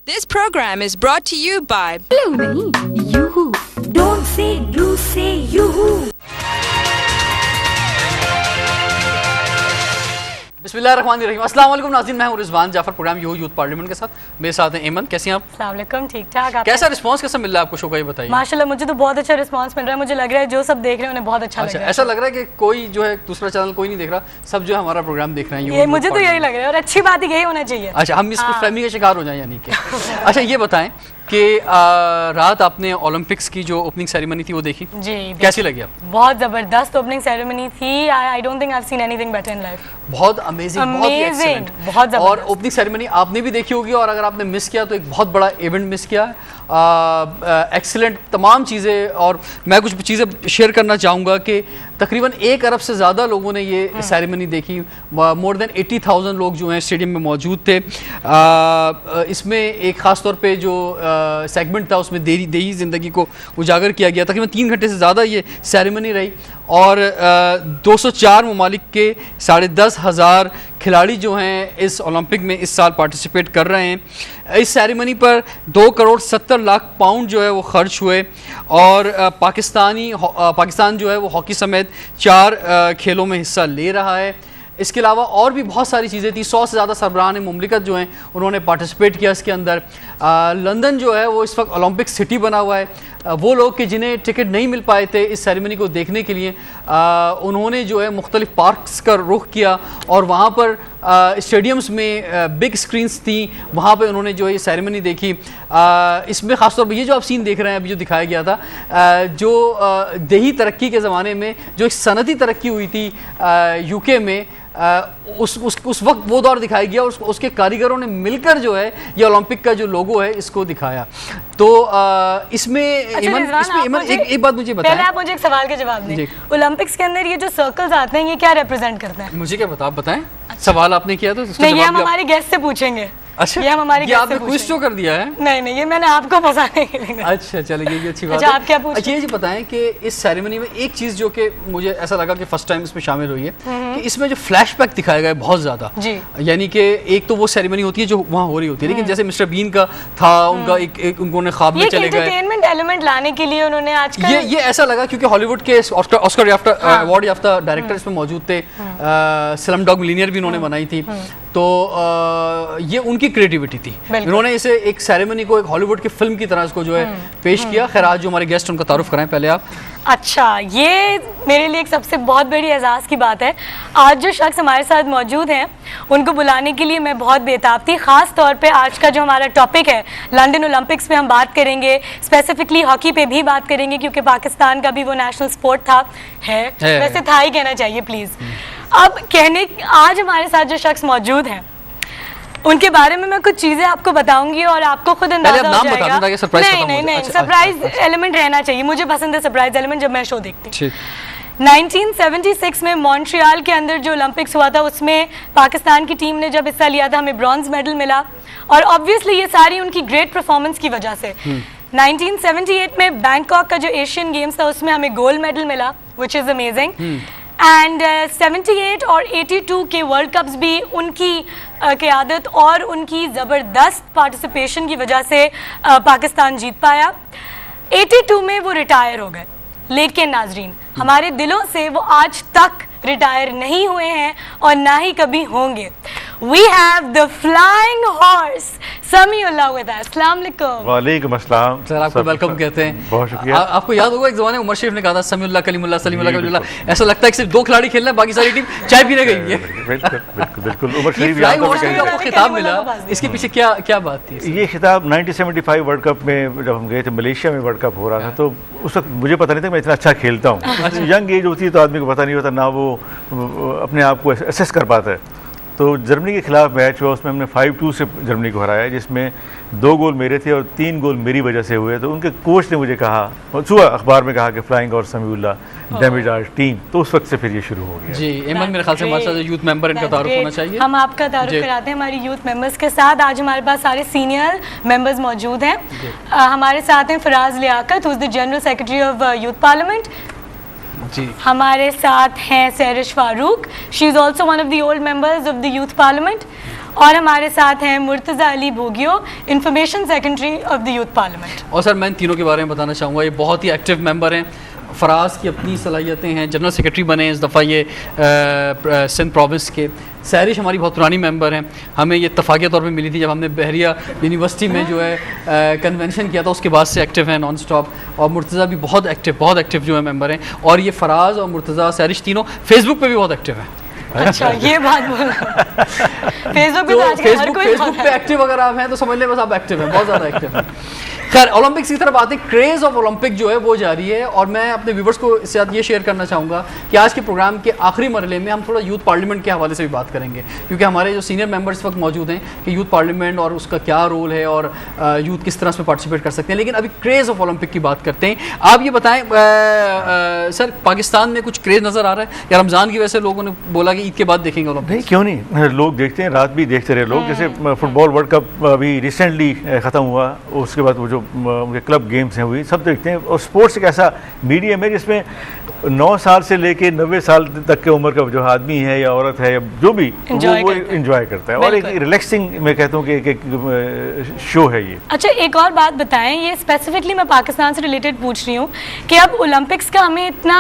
This program is brought to you by Blue नहीं, Yoo-hoo. Don't say blue, say Yoo-hoo. बिस्मिल्लाहिर्रहमानिर्रहीम। अस्सलाम वालेकुम नाज़रीन, मैं हूं Rizwan Jafar, programme youth parliament के साथ मेरे साथ हैं एमन। कैसे हैं आप? अस्सलाम वालेकुम, ठीक ठाक। आप कैसा रिस्पांस कैसा मिल रहा है आपको शो का, ये बताइए। माशाल्लाह मुझे तो बहुत अच्छा रिस्पांस मिल रहा है। मुझे लग रहा है जो सब देख रहे हैं उन्हें बहुत अच्छा लग रहा है। ऐसा लग रहा है कि कोई जो है दूसरा चैनल कोई नहीं देख रहा, सब जो है हमारा प्रोग्राम देख रहे हैं। ये मुझे तो यही लग रहा है और अच्छी बात यही होना चाहिए। अच्छा, हम इसकी फहमी का शिकार हो जाए यानी कि अच्छा ये बताएं कि रात आपने ओलंपिक्स की जो ओपनिंग सेरेमनी थी वो देखी जी? कैसी लगी आपको? बहुत जबरदस्त ओपनिंग सेरेमनी थी। I don't think I have seen anything better in life. बहुत अमेजिंग, बहुत अमेजिंग, बहुत जबरदस्त। और ओपनिंग सेरेमनी आपने भी देखी होगी, और अगर आपने मिस किया तो एक बहुत बड़ा इवेंट मिस किया। एक्सीलेंट तमाम चीज़ें, और मैं कुछ चीज़ें शेयर करना चाहूँगा कि तकरीबन 1 अरब से ज़्यादा लोगों ने ये सेरेमनी देखी। मोर देन 80,000 लोग जो हैं स्टेडियम में मौजूद थे। इसमें एक ख़ास तौर पे जो सेगमेंट था उसमें देही ज़िंदगी को उजागर किया गया। तकरीबन 3 घंटे से ज़्यादा ये सेरेमनी रही, और 204 ममालिक के 10,500 खिलाड़ी जो हैं इस ओलंपिक में इस साल पार्टिसिपेट कर रहे हैं। इस सेरेमनी पर 2 करोड़ 70 लाख पाउंड जो है वो खर्च हुए, और पाकिस्तान जो है वो हॉकी समेत 4 खेलों में हिस्सा ले रहा है। इसके अलावा और भी बहुत सारी चीज़ें थी। 100 से ज़्यादा सरबराहान मुमलिकत जो हैं उन्होंने पार्टिसिपेट किया इसके अंदर। लंदन जो है वो इस वक्त ओलंपिक सिटी बना हुआ है। वो लोग कि जिन्हें टिकट नहीं मिल पाए थे इस सेरेमनी को देखने के लिए, उन्होंने जो है मुख्तलिफ पार्क्स का रुख किया, और वहाँ पर स्टेडियम्स में बिग स्क्रीन्स थी, वहाँ पे उन्होंने जो है सेरेमनी देखी। इसमें ख़ासतौर पर ये जो आप सीन देख रहे हैं अभी जो दिखाया गया था, जो देही तरक्की के ज़माने में जो एक सनती तरक्की हुई थी यूके में, उस वक्त वो दौर दिखाया गया, और उसके कारीगरों ने मिलकर जो है ये ओलंपिक का जो लोगो है इसको दिखाया। तो इसमें एक बात मुझे बताएं। पहले आप मुझे एक सवाल के जवाब दें। ओलंपिक्स के अंदर ये जो सर्कल्स आते हैं ये क्या रिप्रेजेंट करते हैं? मुझे क्या पता, आप बताएं। सवाल आपने किया तो नहीं, ये हम हमारे गेस्ट से पूछेंगे। अच्छा, ये हम हमारे ये आपने क्विज शो कर दिया है? नहीं, ये मैंने आपको फंसाने के लिए। अच्छा चलिए, ये भी अच्छी बात अच्छा, है। आप क्या पूछ? अच्छा ये बताएं कि इस सेरेमनी में एक चीज़ जो कि मुझे ऐसा लगा कि फर्स्ट टाइम इसमें शामिल हुई है कि इसमें जो फ्लैशबैक दिखाया गया है बहुत ज़्यादा जी। यानी कि एक तो वो सेरेमनी होती है जो वहाँ हो रही होती है, लेकिन जैसे मिस्टर बीन का था, उनका एक उन्होंने ख्वाब में चले गए। एंटरटेनमेंट एलिमेंट लाने के लिए उन्होंने आज ये ऐसा लगा क्योंकि हॉलीवुड के ऑस्कर अवार्ड याफ्ता डायरेक्टर इसमें मौजूद थे। स्लमडॉग मिलियनेयर भी उन्होंने बनाई थी, तो ये उनकी क्रिएटिविटी थी। इन्होंने इसे एक सेरेमनी को एक हॉलीवुड की फिल्म की तरह इसको जो है पेश किया। खैर आज जो हमारे गेस्ट उनका तारुफ कराएं पहले आप। अच्छा, ये मेरे लिए एक सबसे बहुत बड़ी एजाज़ की बात है। आज जो शख्स हमारे साथ मौजूद हैं उनको बुलाने के लिए मैं बहुत बेताब थी। ख़ास तौर पे आज का जो हमारा टॉपिक है लंदन ओलंपिक्स पे हम बात करेंगे, स्पेसिफिकली हॉकी पे भी बात करेंगे क्योंकि पाकिस्तान का भी वो नेशनल स्पोर्ट था, वैसे था ही कहना चाहिए प्लीज़। अब आज हमारे साथ जो शख्स मौजूद हैं उनके बारे में मैं कुछ चीजें आपको बताऊंगी और आपको खुद अंदाजा हो जाएगा। नहीं, सरप्राइज एलिमेंट रहना चाहिए। मुझे पसंद है सरप्राइज एलिमेंट जब मैं शो देखती हूँ। 1976 में मॉन्ट्रियल के अंदर जो ओलंपिक्स हुआ था उसमें पाकिस्तान की टीम ने जब हिस्सा लिया था हमें ब्रॉन्ज मेडल मिला, और ऑब्वियसली ये सारी उनकी ग्रेट परफॉर्मेंस की वजह से। 1978 में बैंकॉक का जो एशियन गेम्स था उसमें हमें गोल्ड मेडल मिला, विच इज़ अमेजिंग। एंड 78 और 82 के वर्ल्ड कप्स भी उनकी क़यादत और उनकी ज़बरदस्त पार्टिसिपेशन की वजह से पाकिस्तान जीत पाया। 82 में वो रिटायर हो गए, लेकिन नाजरीन हमारे दिलों से वो आज तक रिटायर नहीं हुए हैं और ना ही कभी होंगे। We have the flying horse Samiullah with us। अस्सलाम वालेकुम। वालेकुम अस्सलाम। सर आपको वेलकम कहते हैं। बहुत शुक्रिया। आपको याद होगा एक ज़माने में उमर शरीफ ने कहा था समीउल्लाह कलीमुल्लाह सलीमुल्लाह कलीमुल्लाह। ऐसा लगता है कि सिर्फ 2 खिलाड़ी खेल रहे हैं, बाकी सारी टीम चाय पीने गई है। बिल्कुल उमर शरीफ आपको खिताब मिला, इसके पीछे क्या बात थी? ये खिताब 1975 वर्ल्ड कप में जब हम गए थे, मलेशिया में वर्ल्ड कप हो रहा था, तो उस वक्त मुझे पता नहीं था मैं इतना अच्छा खेलता हूँ। यंग एज होती है तो आदमी को पता नहीं होता, ना वो अपने आप को एसेस कर पाता है। तो जर्मनी के खिलाफ मैच हुआ, उसमें हमने 5-2 से जर्मनी को हराया, जिसमें 2 गोल मेरे थे और 3 गोल मेरी वजह से हुए। तो उनके कोच ने मुझे कहा, सुबह अखबार में कहा कि फ्लाइंग और समीउल्लाह डैमेज आवर टीम। तो उस वक्त से फिर ये शुरू हो गया। जी एमन, मेरे ख्याल से हमारे साथ यूथ मेंबर इनका तारुफ होना चाहिए। हम आपका तारुफ कराते हैं हमारी यूथ मेंबर्स के साथ। आज हमारे पास सारे सीनियर मेंबर्स मौजूद हैं। हमारे साथ हैं Faraz Liaquat, who is the general secretary of youth parliament. जी हमारे साथ हैं Sairish Farooq, she is also one of the old members of the youth parliament. और हमारे साथ हैं Murtaza Ali Bhogio, information secretary of the youth parliament. और सर मैं इन तीनों के बारे में बताना चाहूँगा, ये बहुत ही एक्टिव मेंबर हैं। फराज की अपनी सलाहियतें हैं, जनरल सेक्रेटरी बने इस दफ़ा ये सिंध प्रोविंस के। सैरिश हमारी बहुत पुरानी मेंबर हैं, हमें ये इत्तफाक़ी तौर पे मिली थी जब हमने बहरिया यूनिवर्सिटी में जो है कन्वेंशन किया था, उसके बाद से एक्टिव हैं नॉन स्टॉप। और मुर्तज़ा भी बहुत एक्टिव जो है मेंबर हैं। और ये फराज और मुर्तज़ा सैरिश तीनों फेसबुक पे भी बहुत एक्टिव हैं। अच्छा, ये बात बोला। फेसबुक पे तो आजकल हर कोई फेसबुक पे एक्टिव अगर आप हैं तो समझ लें बस आप एक्टिव हैं, बहुत ज़्यादा एक्टिव हैं। खैर, ओलंपिक्स की तरफ आते हैं। क्रेज़ ऑफ ओलंपिक जो है वो जारी है, और मैं अपने व्यूवर्स को इससे साथ ये शेयर करना चाहूँगा कि आज के प्रोग्राम के आखिरी मरहले में हम थोड़ा यूथ पार्लियामेंट के हवाले से भी बात करेंगे, क्योंकि हमारे जो सीनियर मेंबर्स इस वक्त मौजूद हैं कि यूथ पार्लियामेंट और उसका क्या रोल है और यूथ किस तरह से पार्टिसिपेट कर सकते हैं। लेकिन अभी क्रेज़ ऑफ ओलंपिक की बात करते हैं। आप ये बताएं सर, पाकिस्तान में कुछ क्रेज़ नज़र आ रहा है या रमज़ान की वजह से लोगों ने बोला कि ईद के बाद देखेंगे ओलंपिक? नहीं, क्यों नहीं, लोग देखते हैं, रात भी देखते रहे लोग। जैसे फुटबॉल वर्ल्ड कप अभी रिसेंटली ख़त्म हुआ, उसके बाद वो जो उनके क्लब गेम्स हैं हुई, सब देखते हैं। और स्पोर्ट्स एक ऐसा मीडियम है जिसमें 9 साल से लेके 90 साल तक के उम्र का जो आदमी है या औरत है या जो भी वो इंजॉय करता है। और एक रिलैक्सिंग, मैं कहता हूँ कि एक शो है ये। अच्छा, एक और बात बताएं, ये स्पेसिफिकली मैं पाकिस्तान से रिलेटेड पूछ रही हूँ कि अब ओलंपिक्स का हमें इतना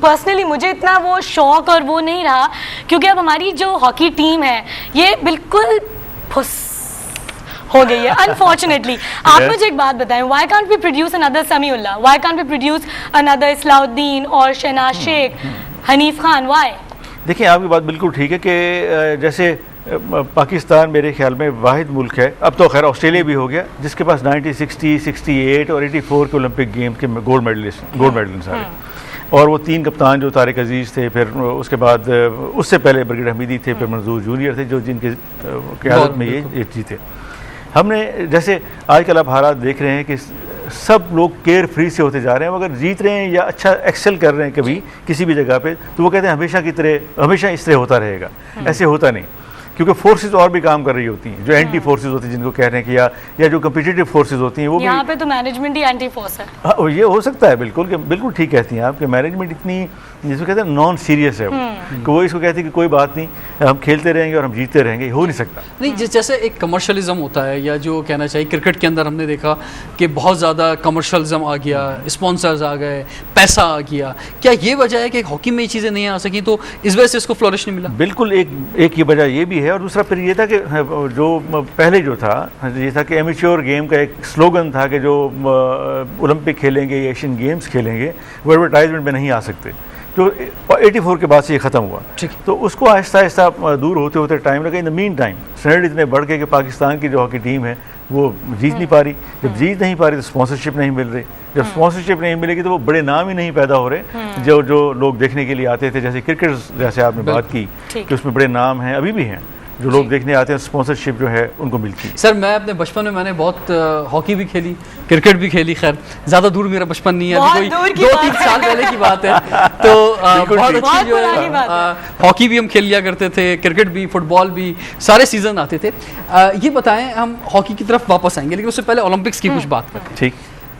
पर्सनली मुझे इतना वो शौक और वो नहीं रहा, क्योंकि अब हमारी जो हॉकी टीम है ये बिल्कुल फुस हो गई है अनफॉर्चुनेटली। आप मुझे एक बात बताएं, why can't we produce another Samiullah, why can't we produce another Islauddin और शहनाज शेख, हनीफ खान, व्हाई? देखिए, आपकी बात बिल्कुल ठीक है कि जैसे पाकिस्तान मेरे ख्याल में वाहिद मुल्क है, अब तो खैर ऑस्ट्रेलिया भी हो गया, जिसके पास 1960, 68 और 84 के ओलंपिक गेम्स के गोल्ड मेडलिस्ट सारे। और वो 3 कप्तान जो तारिक अजीज़ थे, फिर उसके बाद उससे पहले ब्रिगेड हमीदी थे, फिर मंजूर जूनियर थे, जो जिनके क़यादत में ये जीते। हमने जैसे आजकल आप हालात देख रहे हैं कि सब लोग केयर फ्री से होते जा रहे हैं, अगर जीत रहे हैं या अच्छा एक्सेल कर रहे हैं कभी किसी भी जगह पे, तो वो कहते हैं हमेशा इस तरह होता रहेगा। ऐसे होता नहीं, क्योंकि फोर्सेस और भी काम कर रही होती हैं, जो एंटी फोर्सेस होती हैं जिनको कह रहे हैं कि या जो कम्पिटिटिव फोर्सेस होती हैं वो यहाँ पे तो मैनेजमेंट ही एंटी फोर्स है। हाँ, ये हो सकता है, बिल्कुल ठीक कहती हैं आप कि मैनेजमेंट इतनी, जिसको कहते हैं नॉन सीरियस है वो इसको कहते हैं कि कोई बात नहीं, हम खेलते रहेंगे और हम जीतते रहेंगे, हो नहीं सकता। नहीं, जैसे एक कमर्शलिज्म होता है, या जो कहना चाहिए क्रिकेट के अंदर हमने देखा कि बहुत ज़्यादा कमर्शलिज्म आ गया, स्पॉन्सर्स आ गए, पैसा आ गया। क्या ये वजह है कि हॉकी में ये चीज़ें नहीं आ सकी, तो इस वजह से इसको फ्लोरिश नहीं मिला? बिल्कुल, एक ये वजह ये भी है, और दूसरा फिर ये था कि जो पहले जो था ये था कि एमेच्योर गेम का एक स्लोगन था कि जो ओलंपिक खेलेंगे, एशियन गेम्स खेलेंगे, वो एडवर्टाइजमेंट में नहीं आ सकते, जो 84 के बाद से ये ख़त्म हुआ। तो उसको आहिस्ता आहिस्ता दूर होते होते टाइम लगा। In the mean time standard इतने बढ़ गए कि पाकिस्तान की जो हॉकी टीम है वो जीत नहीं पा रही। जब जीत नहीं पा रही तो स्पॉन्सरशिप नहीं मिल रही, जब स्पॉन्सरशिप नहीं मिलेगी तो वो बड़े नाम ही नहीं पैदा हो रहे जो लोग देखने के लिए आते थे। जैसे क्रिकेट, जैसे आपने बात की कि उसमें बड़े नाम हैं, अभी भी हैं जो लोग देखने आते हैं, स्पॉन्सरशिप जो है उनको मिलती है। सर, मैं अपने बचपन में मैंने बहुत हॉकी भी खेली, क्रिकेट भी खेली। खैर ज़्यादा दूर मेरा बचपन नहीं है, अभी कोई 2-3 साल पहले की बात है। तो बहुत अच्छी जो है हॉकी भी हम खेल लिया करते थे, क्रिकेट भी, फुटबॉल भी, सारे सीजन आते थे। ये बताएं, हम हॉकी की तरफ वापस आएंगे, लेकिन उससे पहले ओलंपिक्स की कुछ बात करते हैं। ठीक,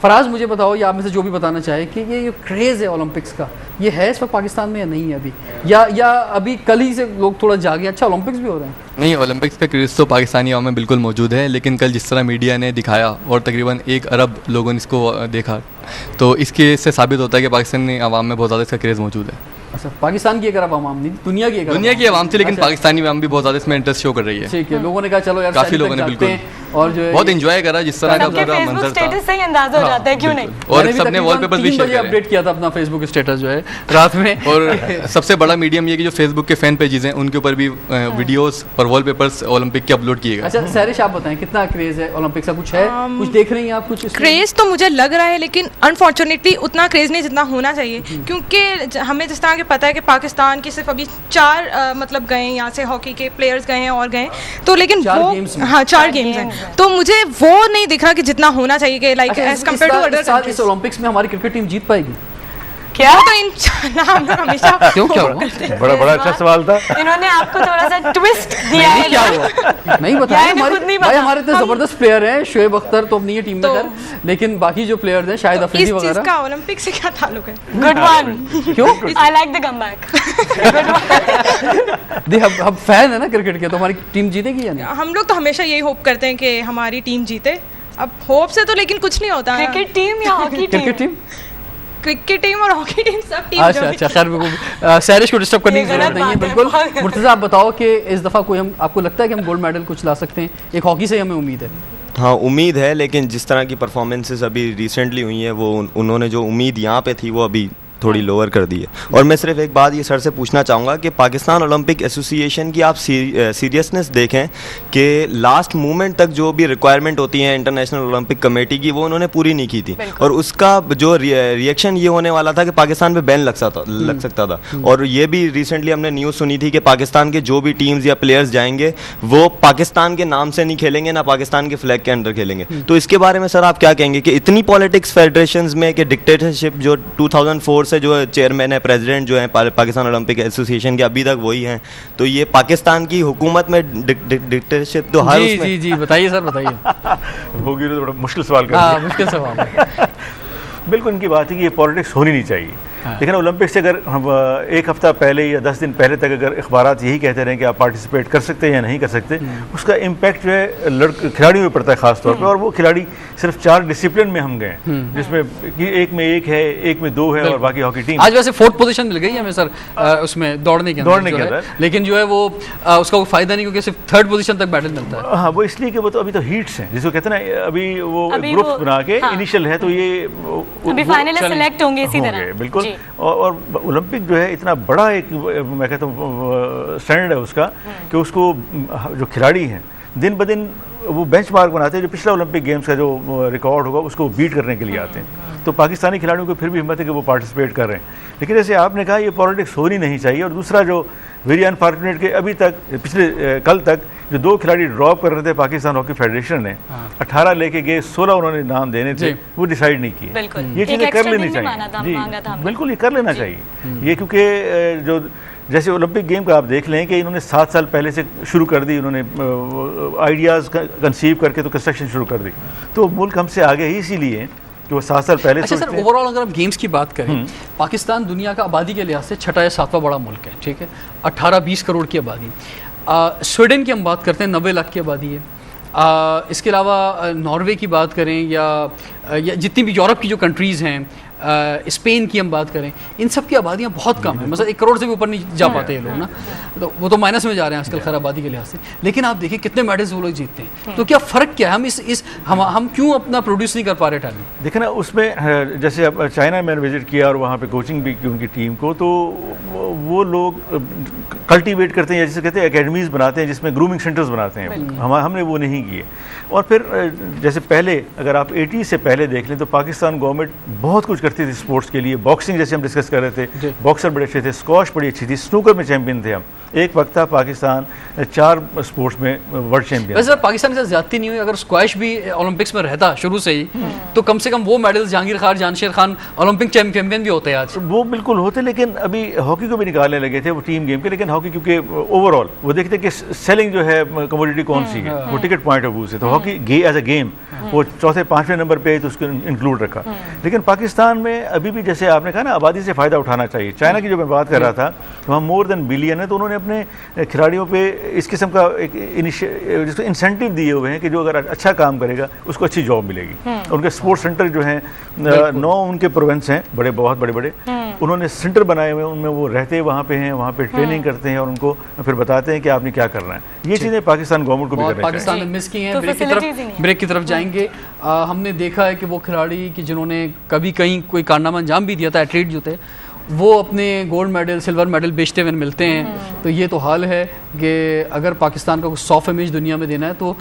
फराज, मुझे बताओ, या आप में से जो भी बताना चाहे कि ये जो क्रेज़ है ओलंपिक्स का, ये है इस वक्त पाकिस्तान में या नहीं है अभी, या अभी कल ही से लोग थोड़ा जागे, अच्छा ओलंपिक्स भी हो रहे हैं? नहीं, ओलंपिक्स का क्रेज़ तो पाकिस्तानी आवाम में बिल्कुल मौजूद है, लेकिन कल जिस तरह मीडिया ने दिखाया और तकरीबन 1 अरब लोगों ने इसको देखा, तो इसके से साबित होता है कि पाकिस्तानी आवाम में बहुत ज़्यादा इसका क्रेज़ मौजूद है। अच्छा, पाकिस्तान की एक अरब आवाम नहीं, दुनिया की आवाम थी, लेकिन पाकिस्तानी आवाम भी बहुत ज़्यादा इसमें इंटरेस्ट शो कर रही है। ठीक है, लोगों ने कहा चलो यार, काफ़ी लोगों ने बिल्कुल और जो बहुत एंजॉय करा, जिस तरह का पूरा मंजर था। स्टेटस से ही अंदाजा हो जाता है, क्यों नहीं? और सबने वॉलपेपर्स भी शेयर अपडेट किया था अपना फेसबुक स्टेटस जो है रात में। और सबसे बड़ा मीडियम ये कि जो फेसबुक के फैन पेजेस हैं उनके ऊपर भी वीडियोस और वॉलपेपर्स ओलंपिक के अपलोड किए गए। अच्छा सैरिश, आप बताएं कितना क्रेज है ओलंपिक का, कुछ है, कुछ देख रही हैं आप? कुछ क्रेज तो मुझे लग रहा है, लेकिन अनफॉर्चुनेटली उतना क्रेज नहीं जितना होना चाहिए, क्योंकि हमें जिस तरह के पता है कि पाकिस्तान के सिर्फ अभी 4 मतलब गए यहाँ से हॉकी के प्लेयर्स गए हैं और गए, तो लेकिन वो हाँ 4 गेम्स हैं, तो मुझे वो नहीं दिख रहा कि जितना होना चाहिए कि like as compare to other. इस ओलंपिक्स में हमारी क्रिकेट टीम जीत पाएगी? क्या? तो इंशाल्लाह हम लोग हमेशा क्यों, क्या हुआ? करते हैं। बड़ा अच्छा सवाल था। इन्होंने आपको थोड़ा सा ट्विस्ट दिया है क्या ना? हुआ नहीं बताया यार, इन्हें खुद नहीं भाई पता। हमारे इतने जबरदस्त प्लेयर हैं। शोएब अख्तर तो अब नहीं है टीम में तो- खैर, लेकिन बाकी जो प्लेयर्स हैं शायद इस अफरीदी चीज वगैरह। का ओलंपिक से क्या ताल्लुक है? गुड वन, क्यों? I like the comeback. देख हम फैन है ना क्रिकेट के, तो हमारी टीम जीतेगी या नहीं? हम लोग तो हमेशा यही होप करते हैं कि हमारी टीम जीते। अब होप से तो लेकिन कुछ नहीं होता। क्रिकेट टीम या hockey cricket team? Team? Cricket team और हॉकी टीम सब टीम अच्छा अच्छा, खैर बिल्कुल सैरिश को डिस्टर्ब करने की ये जरूरत गलत नहीं है। बात है, बिल्कुल बहुत गलत। मुर्तज़ा आप बताओ कि इस दफ़ा कोई हम आपको लगता है कि हम गोल्ड मेडल कुछ ला सकते हैं? एक हॉकी से हमें उम्मीद है। हाँ उम्मीद है, लेकिन जिस तरह की परफॉर्मेंसेस अभी रिसेंटली हुई हैं वो उन्होंने जो उम्मीद यहाँ पे थी वो अभी थोड़ी लोअर कर दी है। और मैं सिर्फ एक बात ये सर से पूछना चाहूँगा कि पाकिस्तान ओलंपिक एसोसिएशन की आप सीरियसनेस देखें कि लास्ट मोमेंट तक जो भी रिक्वायरमेंट होती है इंटरनेशनल ओलंपिक कमेटी की वो उन्होंने पूरी नहीं की थी, और उसका जो रिएक्शन ये होने वाला था कि पाकिस्तान पे बैन लग सकता था। और ये भी रिसेंटली हमने न्यूज़ सुनी थी कि पाकिस्तान के जो भी टीम्स या प्लेयर्स जाएंगे वो पाकिस्तान के नाम से नहीं खेलेंगे, ना पाकिस्तान के फ्लैग के अंडर खेलेंगे। तो इसके बारे में सर आप क्या कहेंगे कि इतनी पॉलिटिक्स फेडरेशंस में कि डिक्टेटरशिप जो 2004 से जो चेयरमैन है, प्रेसिडेंट जो है पाकिस्तान ओलंपिक एसोसिएशन के अभी तक वही हैं, तो ये पाकिस्तान की हुकूमत में डिक्टेटरशिप तो हर जी उसमें जी जी बताइए सर, बताइए। होगी तो बड़ा मुश्किल सवाल कर हाँ दिया। मुश्किल सवाल है। बिल्कुल इनकी बात है कि ये पॉलिटिक्स होनी नहीं चाहिए। लेकिन ओलंपिक से अगर हम एक हफ्ता पहले या 10 दिन पहले तक अगर अखबारात यही कहते रहे कि आप पार्टिसिपेट कर सकते हैं या नहीं कर सकते, उसका इम्पैक्ट जो है खिलाड़ियों में पड़ता है ख़ास तौर पे। और वो खिलाड़ी सिर्फ 4 डिसिप्लिन में हम गए, जिसमें कि एक में 1 है, एक में 2 है और बाकी हॉकी टीम। आज वैसे 4th पोजीशन मिल गई हमें सर उसमें दौड़ने के दौड़ने जो के है, अंदर। लेकिन जो है वो उसका कोई फायदा नहीं, क्योंकि सिर्फ 3rd पोजीशन तक बैटल मिलता है। हाँ वो इसलिए कि वो तो अभी तो हीट्स हैं, जिसको कहते हैं ना अभी वो अभी ग्रुप्स वो- बना के हाँ। इनिशियल है, तो ये अभी फाइनल सेलेक्ट होंगे इसी होंगे, तरह। बिल्कुल। जी। और ओलंपिक जो है इतना बड़ा एक मैं कहता हूँ स्टैंडर्ड है उसका कि उसको जो खिलाड़ी हैं दिन ब दिन वो बेंचमार्क बनाते हैं, जो पिछला ओलंपिक गेम्स का जो रिकॉर्ड होगा उसको बीट करने के लिए आते हैं। तो पाकिस्तानी खिलाड़ियों को फिर भी हिम्मत है कि वो पार्टिसिपेट कर रहे हैं। लेकिन जैसे आपने कहा ये पॉलिटिक्स होनी नहीं चाहिए। और दूसरा जो वेरी अनफॉर्चुनेट के अभी तक पिछले कल तक जो 2 खिलाड़ी ड्रॉप कर रहे थे पाकिस्तान हॉकी फेडरेशन ने, 18 लेके गए, 16 उन्होंने नाम देने थे, वो डिसाइड नहीं किए। बिल्कुल। ये एक चीज़ें कर extra लेनी दिन भी मांगा था- चाहिए। मांगा था हमने। बिल्कुल ये कर लेना चाहिए। ये क्योंकि जो जैसे ओलंपिक गेम का आप देख लें कि इन्होंने 7 साल पहले से शुरू कर दी, उन्होंने आइडियाज़ कंसीव करके तो कंस्ट्रक्शन शुरू कर दी। तो मुल्क हमसे आगे ही इसीलिए कि वो 7 साल पहले अच्छा सर, सोचते हैं। ओवरऑल अगर आप गेम्स की बात करें, पाकिस्तान दुनिया का आबादी के लिहाज से 6वां या 7वां बड़ा मुल्क है, ठीक है, 18-20 करोड़ की आबादी। स्वीडन की हम बात करते हैं 90 लाख की आबादी है। इसके अलावा नॉर्वे की बात करें या जितनी भी यूरोप की जो कंट्रीज़ हैं, स्पेन की हम बात करें, इन सब की आबादियाँ बहुत कम है। मतलब 1 करोड़ से भी ऊपर नहीं जा पाते ये लोग ना, तो वो तो माइनस में जा रहे हैं आजकल खैर आबादी के लिहाज से। लेकिन आप देखिए कितने मेडल्स वो लोग जीतते हैं। तो क्या फ़र्क क्या है? हम क्यों अपना प्रोड्यूस नहीं कर पा रहे टैलेंट? देखे ना उसमें जैसे अब चाइना मैंने विजिट किया और वहाँ पे कोचिंग भी की उनकी टीम को, तो वो लोग कल्टीवेट करते हैं, जैसे कहते हैं एकेडमीज़ बनाते हैं जिसमें ग्रूमिंग सेंटर्स बनाते हैं। हमने वो नहीं किए। और फिर जैसे पहले अगर आप 80 से पहले देख लें तो पाकिस्तान गवर्नमेंट बहुत कुछ करती थी स्पोर्ट्स के लिए। बॉक्सिंग जैसे हम डिस्कस कर रहे थे, बॉक्सर बड़े अच्छे थे, स्क्वॉश बड़ी अच्छी थी, स्नूकर में चैंपियन थे हम। एक वक्त था पाकिस्तान 4 स्पोर्ट्स में वर्ल्ड चैंपियन। वैसे पाकिस्तान के साथ ज्यादती नहीं हुई। अगर स्क्वैश भी ओलंपिक्स में रहता शुरू से ही, तो कम से कम वो medals Jahangir Khan, Jansher Khan Olympic champion भी होते हैं आज। वो बिल्कुल होते, लेकिन अभी हॉकी को भी निकालने लगे थे वो टीम गेम के। लेकिन हॉकी क्योंकि ओवरऑल वो देखते कि सेलिंग जो है कमोडिटी कौन सी है, वो टिकट पॉइंट ऑफ व्यू से, तो हॉकी एज अ गेम वो 4थे-5वें नंबर पे तो उसको इंक्लूड रखा। लेकिन पाकिस्तान में अभी भी जैसे आपने कहा ना आबादी से फ़ायदा उठाना चाहिए। चाइना की जो मैं बात कर रहा था, वहाँ मोर देन बिलियन है, तो उन्होंने अपने खिलाड़ियों पे इस किस्म का एक जिसको इंसेंटिव दिए हुए हैं कि जो अगर अच्छा काम करेगा उसको अच्छी जॉब मिलेगी। उनके स्पोर्ट्स सेंटर जो हैं 9 उनके प्रोविंस हैं, बड़े बहुत बड़े, उन्होंने सेंटर बनाए हुए हैं, उनमें वो रहते वहाँ पे हैं, वहाँ पे ट्रेनिंग करते हैं और उनको फिर बताते हैं कि आपने क्या करना है। ये चीज़ें पाकिस्तान गवर्नमेंट को भी करनी पाकिस्तान चाहिए। ने मिस की हैं। तो ब्रेक की तरफ जाएंगे। हमने देखा है कि वो खिलाड़ी कि जिन्होंने कभी कहीं कोई कारनामा अंजाम भी दिया था, एथलीट जो थे, वो अपने गोल्ड मेडल, सिल्वर मेडल बेचते हुए मिलते हैं। तो ये तो हाल है कि अगर पाकिस्तान का कुछ सॉफ्ट इमेज दुनिया में देना है तो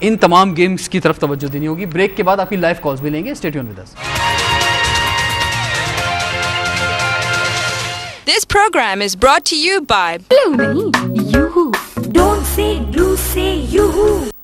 इन तमाम गेम्स की तरफ तवज्जो देनी होगी। ब्रेक के बाद आपकी लाइव कॉल्स भी लेंगे। Stay tuned with us. This program is brought to you by Blue नहीं, yoo-hoo. Don't say blue, say yoo-hoo.